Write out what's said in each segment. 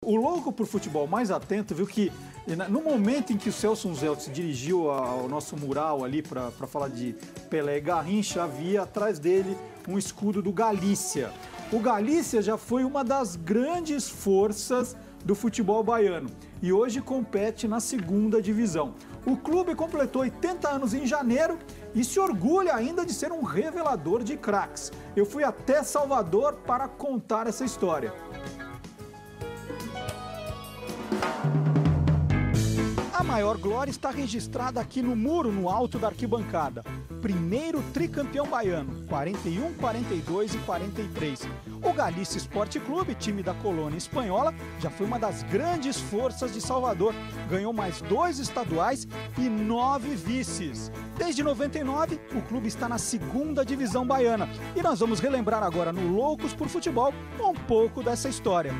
O louco por futebol mais atento viu que no momento em que o Celso Zelt se dirigiu ao nosso mural ali para falar de Pelé e Garrincha, havia atrás dele um escudo do Galícia. O Galícia já foi uma das grandes forças do futebol baiano e hoje compete na segunda divisão. O clube completou 80 anos em janeiro e se orgulha ainda de ser um revelador de craques. Eu fui até Salvador para contar essa história. A maior glória está registrada aqui no muro, no alto da arquibancada. Primeiro tricampeão baiano, 41, 42 e 43. O Galícia Esporte Clube, time da colônia espanhola, já foi uma das grandes forças de Salvador. Ganhou mais 2 estaduais e 9 vices. Desde 99, o clube está na segunda divisão baiana. E nós vamos relembrar agora no Loucos por Futebol um pouco dessa história.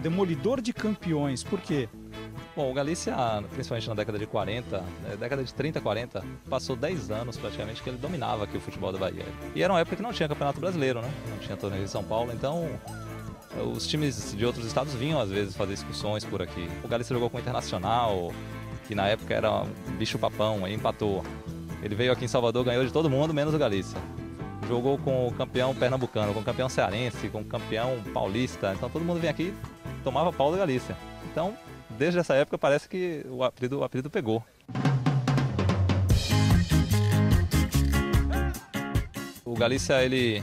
Demolidor de campeões, por quê? Bom, o Galícia, principalmente na década de 40, década de 30, 40, passou 10 anos praticamente que ele dominava aqui o futebol da Bahia. E era uma época que não tinha campeonato brasileiro, né? Não tinha torneio de São Paulo, então os times de outros estados vinham às vezes fazer excursões por aqui. O Galícia jogou com o Internacional, que na época era um bicho-papão, aí empatou. Ele veio aqui em Salvador, ganhou de todo mundo, menos o Galícia. Jogou com o campeão pernambucano, com o campeão cearense, com o campeão paulista. Então todo mundo vinha aqui e tomava pau da Galícia. Então, desde essa época parece que o apelido pegou. O Galícia, ele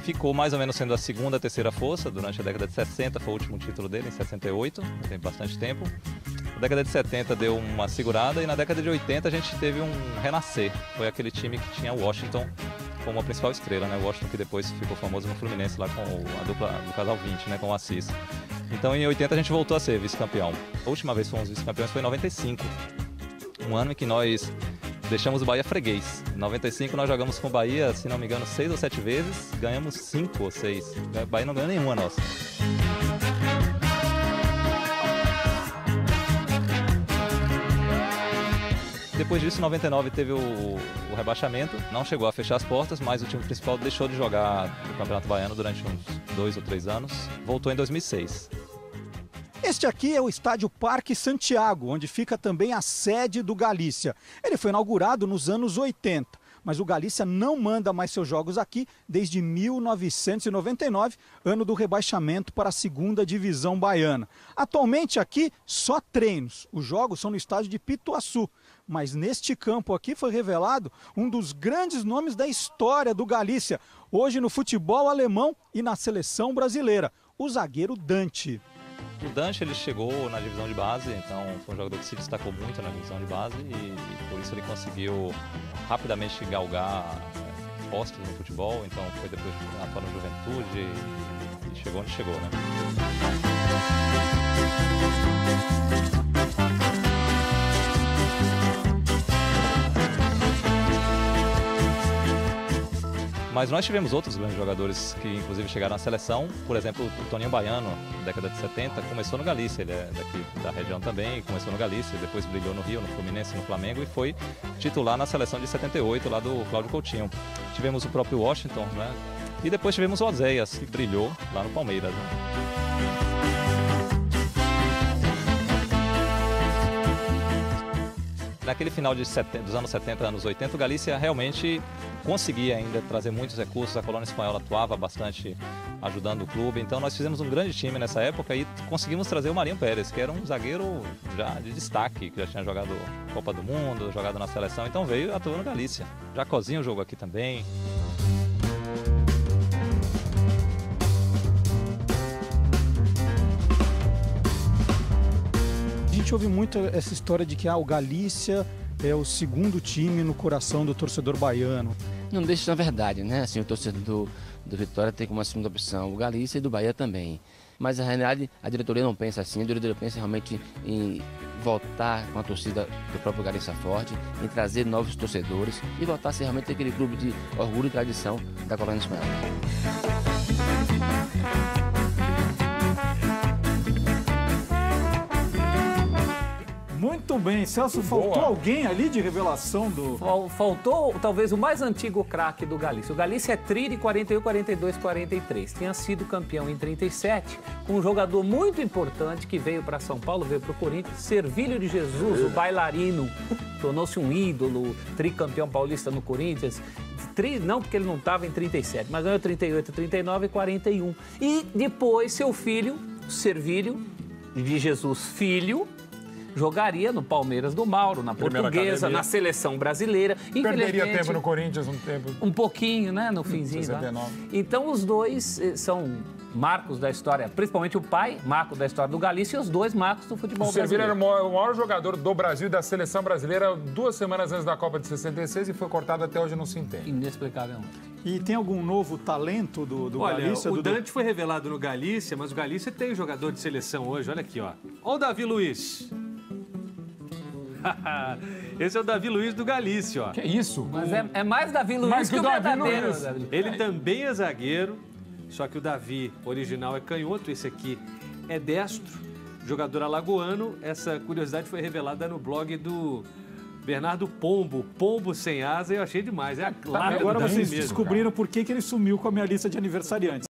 ficou mais ou menos sendo a segunda, terceira força durante a década de 60, foi o último título dele, em 68, tem bastante tempo. Na década de 70 deu uma segurada e na década de 80 a gente teve um renascer. Foi aquele time que tinha o Washington como a principal estrela, né? O Washington que depois ficou famoso no Fluminense lá com a dupla do casal 20, né? Com o Assis. Então em 80 a gente voltou a ser vice-campeão. A última vez que fomos vice-campeões foi em 95. Um ano em que nós deixamos o Bahia freguês. Em 95 nós jogamos com o Bahia, se não me engano, 6 ou 7 vezes, ganhamos 5 ou 6. O Bahia não ganhou nenhuma nossa. Depois disso, em 99 teve o rebaixamento, não chegou a fechar as portas, mas o time principal deixou de jogar o Campeonato Baiano durante uns 2 ou 3 anos, voltou em 2006. Este aqui é o estádio Parque Santiago, onde fica também a sede do Galícia. Ele foi inaugurado nos anos 80, mas o Galícia não manda mais seus jogos aqui desde 1999, ano do rebaixamento para a segunda divisão baiana. Atualmente aqui só treinos, os jogos são no estádio de Pituaçu. Mas neste campo aqui foi revelado um dos grandes nomes da história do Galícia, hoje no futebol alemão e na seleção brasileira, o zagueiro Dante. O Dante ele chegou na divisão de base, então foi um jogador que se destacou muito na divisão de base e por isso ele conseguiu rapidamente galgar postos no futebol, então foi depois atuar no Juventude e chegou onde chegou, né? Mas nós tivemos outros grandes jogadores que inclusive chegaram à seleção, por exemplo o Toninho Baiano, na década de 70, começou no Galícia, ele é daqui da região também, começou no Galícia, depois brilhou no Rio, no Fluminense, no Flamengo e foi titular na seleção de 78, lá do Cláudio Coutinho. Tivemos o próprio Washington, né? E depois tivemos o Oséias, que brilhou lá no Palmeiras, né? Naquele final dos anos 70, anos 80, o Galícia realmente conseguia ainda trazer muitos recursos, a colônia espanhola atuava bastante ajudando o clube, então nós fizemos um grande time nessa época e conseguimos trazer o Marinho Pérez, que era um zagueiro já de destaque, que já tinha jogado Copa do Mundo, jogado na seleção, então veio atuando no Galícia. Jacozinho jogou aqui também. A gente ouve muito essa história de que o Galícia é o segundo time no coração do torcedor baiano. Não deixa de ser verdade, né? Assim, o torcedor do Vitória tem como uma segunda opção o Galícia e do Bahia também. Mas, na realidade, a diretoria não pensa assim. A diretoria pensa realmente em voltar com a torcida do próprio Galícia forte, em trazer novos torcedores e voltar a ser realmente aquele clube de orgulho e tradição da colônia espanhola. Muito Muito bem. Celso, faltou alguém ali de revelação do... Faltou talvez o mais antigo craque do Galícia. O Galícia é tri de 41, 42, 43. Tinha sido campeão em 37 com um jogador muito importante que veio para São Paulo, veio para o Corinthians, Servílio de Jesus, o bailarino. Tornou-se um ídolo, tricampeão paulista no Corinthians. Não porque ele não estava em 37, mas ganhou 38, 39 e 41. E depois seu filho, Servílio de Jesus Filho, jogaria no Palmeiras do Mauro, na Portuguesa, na seleção brasileira. Perderia tempo no Corinthians um tempo. Um pouquinho, né? No finzinho. 69. Então os dois são marcos da história, principalmente o pai, marco da história do Galícia, e os dois marcos do futebol brasileiro. O Servílio era o maior jogador do Brasil, da seleção brasileira, 2 semanas antes da Copa de 66 e foi cortado até hoje, não se entende. Inexplicável. E tem algum novo talento do Olha, Galícia? O Dante foi revelado no Galícia, mas o Galícia tem jogador de seleção hoje. Olha aqui, ó. Olha o Davi Luiz. Esse é o Davi Luiz do Galícia, ó. Que isso? Mas é mais Davi Luiz Mais que o Davi verdadeiro. Luiz. Ele também é zagueiro, só que o Davi original é canhoto, esse aqui é destro, jogador alagoano. Essa curiosidade foi revelada no blog do Bernardo Pombo, Pombo Sem Asa, eu achei demais. É a clara Agora do Davi vocês mesmo, descobriram por que ele sumiu com a minha lista de aniversariantes.